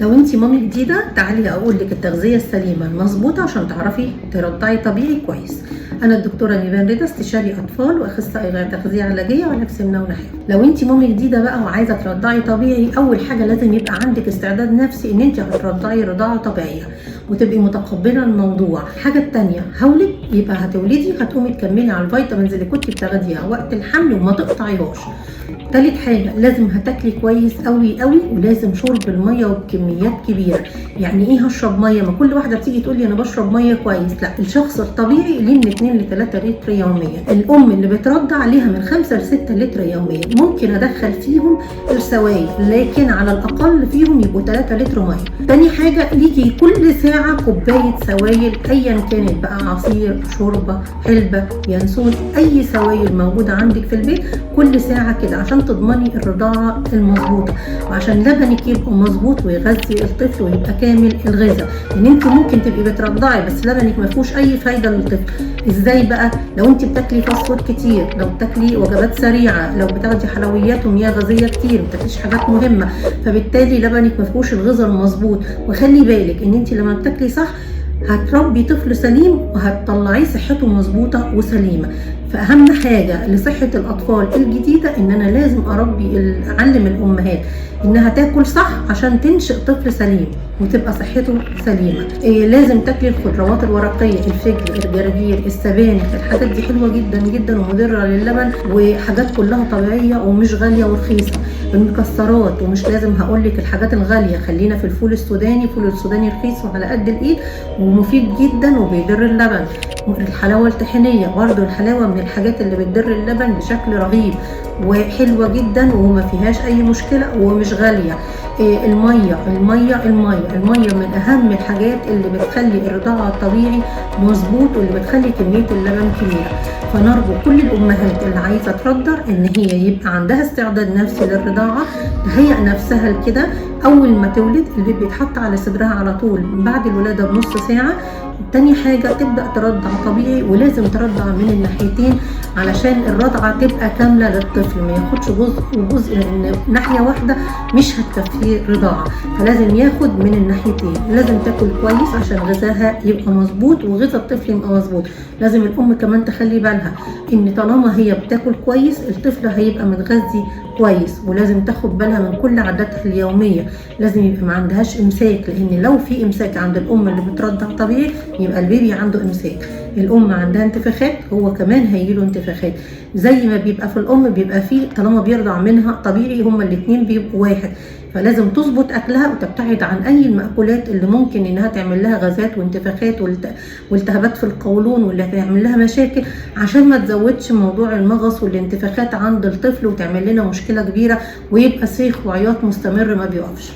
لو انت مامي جديده تعالي اقول لك التغذيه السليمه المظبوطه عشان تعرفي ترضعي طبيعي كويس. انا الدكتوره نيفان رضا، استشاري اطفال واخصائي تغذيه علاجيه وعلاج سمنه ونحافه. لو انت مامي جديده بقى وعايزه ترضعي طبيعي، اول حاجه لازم يبقى عندك استعداد نفسي ان انت هترضعي رضاعه طبيعيه وتبقي متقبله الموضوع. الحاجه الثانيه، هولد يبقى هتولدي هتقومي تكملي على الفيتامينز اللي كنت بتاخديها وقت الحمل وما تقطعيهاش. تالت حاجه، لازم هتاكلي كويس قوي قوي، ولازم شرب الميه وبكميات كبيره. يعني ايه هشرب ميه؟ ما كل واحده بتيجي تقول لي انا بشرب ميه كويس، لا، الشخص الطبيعي ليه من 2 ل 3 لتر يوميا. الام اللي بترضع عليها من 5 ل 6 لتر يوميا. ممكن ادخل فيهم السوائل، لكن على الاقل فيهم يبقوا 3 لتر ميه. تاني حاجه، ليكي كل ساعه كوبايه سوائل ايا كانت بقى، عصير، شوربه، حلبه، ينسون، اي سوائل موجوده عندك في البيت كل ساعه كده، عشان تضمني الرضاعه المظبوطه وعشان لبنك يبقى مظبوط ويغذي الطفل ويبقى كامل الغذاء. ان انت ممكن تبقي بترضعي بس لبنك ما فيهوش اي فايده للطفل. ازاي بقى؟ لو انت بتاكلي فاست فود كتير، لو بتاكلي وجبات سريعه، لو بتاخدي حلويات ومياه غازيه كتير، ما بتاكليش حاجات مهمه، فبالتالي لبنك ما فيهوش الغذاء المظبوط. وخلي بالك ان انت لما بتاكلي صح هتربي طفل سليم وهتطلعيه صحته مظبوطه وسليمه. فاهم حاجه لصحه الاطفال الجديده ان انا لازم اعلم الامهات انها تاكل صح عشان تنشئ طفل سليم وتبقى صحته سليمه. لازم تاكلي الخضروات الورقيه، الفجل، الجرجير، السبانخ، الحاجات دي حلوه جدا جدا ومضره للبن وحاجات كلها طبيعيه ومش غاليه ورخيصه. المكسرات، ومش لازم هقول لك الحاجات الغاليه، خلينا في الفول السوداني. الفول السوداني رخيص وعلى قد الايد ومفيد جدا وبيضر اللبن. الحلاوه الطحينيه برضو، الحلاوه من الحاجات اللي بتضر اللبن بشكل رهيب وحلوه جدا وما فيهاش اي مشكله ومش غاليه. الميه من اهم الحاجات اللي بتخلي الرضاعه الطبيعي مظبوط واللي بتخلي كميه اللبن كبيره. فنرجو كل الامهات اللي عايزه ترضع ان هي يبقى عندها استعداد نفسي للرضاعه، تهيئ نفسها لكده. اول ما تولد البيبي بيتحط على صدرها على طول بعد الولاده بنص ساعه. تاني حاجة تبدأ ترضع طبيعي، ولازم ترضع من الناحيتين علشان الرضعة تبقى كاملة للطفل، ما ياخدش جزء لأن ناحية واحدة مش هتكفيه رضاعة، فلازم ياخد من الناحيتين. لازم تاكل كويس عشان غذاها يبقى مظبوط وغذاء الطفل يبقى مظبوط. لازم الأم كمان تخلي بالها إن طالما هي بتاكل كويس الطفل هيبقى متغذي كويس، ولازم تاخد بالها من كل عاداتها اليومية. لازم يبقى ما عندهاش إمساك، لأن لو في إمساك عند الأم اللي بترضع طبيعي يبقى البيبي عنده إمساك. الأم عندها انتفاخات هو كمان هيجيله انتفاخات. زي ما بيبقى في الأم بيبقى فيه طالما بيرضع منها طبيعي، هما الاتنين بيبقوا واحد. فلازم تظبط أكلها وتبتعد عن أي المأكولات اللي ممكن إنها تعمل لها غازات وانتفاخات والتهابات في القولون واللي هتعمل لها مشاكل، عشان ما تزودش موضوع المغص والانتفاخات عند الطفل وتعمل لنا مشكلة كبيرة ويبقى صيخ وعياط مستمر ما بيقفش.